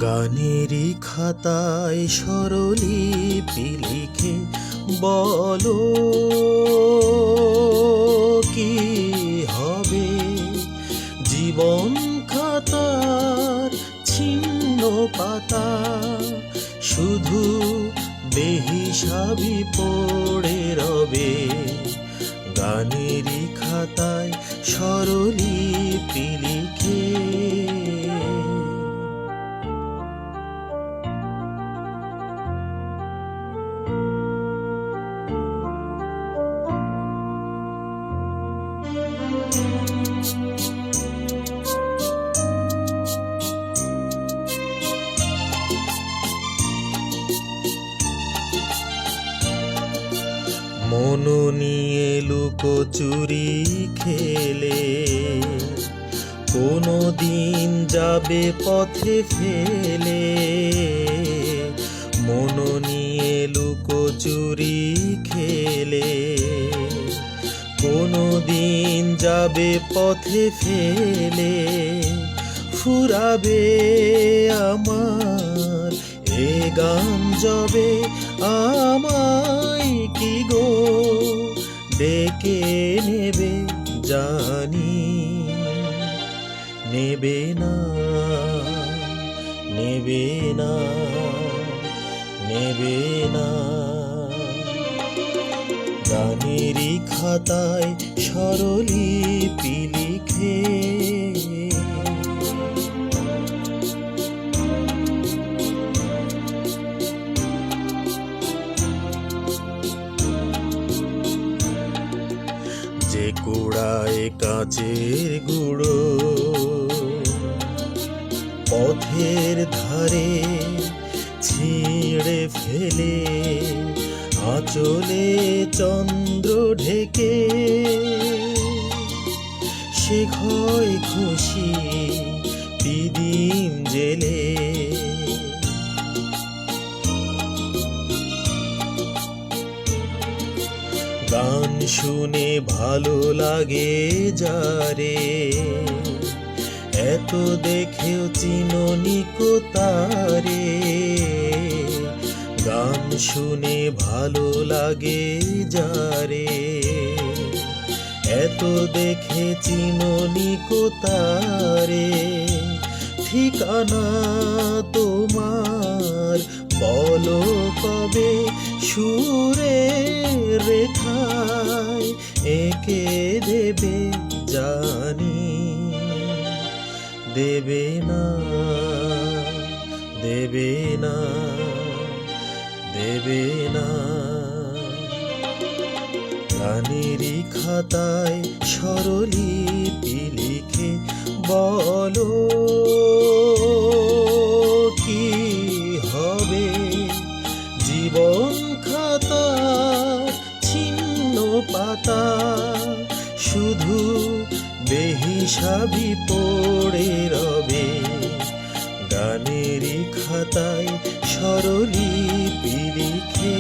গানেরই খাতায় স্বরলিপি লিখে বলো কি হবে জীবন খাতার ছিন্ন পাতা শুধু বেহিসাবি পড়ে রবে। গানেরই খাতায় স্বরলিপি লিখে মন নিয়ে লুকোচুরি খেলে কোনো দিন যাবে পথে ফেলে। মন নিয়ে লুকোচুরি খেলে কোনো দিন যাবে পথে ফেলে। ফুরাবে আমার এ গান যবে আমায় কি গো ডেকে নেবে জানি। নেবে না নেবে না নেবে না। গানেরই খাতায় স্বরলিপি লিখে যে কুড়ায় কাচের গুঁড়ো পথের ধারে ছিঁড়ে ফেলে আঁচলে চন্দ্র ঢেকে সে ক্ষয় খুশি দিদিম জেলে। গান শুনে ভালো লাগে যারে এত দেখেও চিননি কো তারে। গান শুনে ভালো লাগে যারে এত দেখে চিননি কো তারে। ঠিকানা তোমার বলো কবে সুরের রেখায় এঁকে দেবে জানি। দেবে না দেবে না দেবে না। গানেরই খাতায় স্বরলিপি লিখে বলো কি হবে জীবন খাতার ছিন্ন পাতা শুধু বেহিসাবি পড়ে রবে। গানেরই খাতায় স্বরলিপি লিখে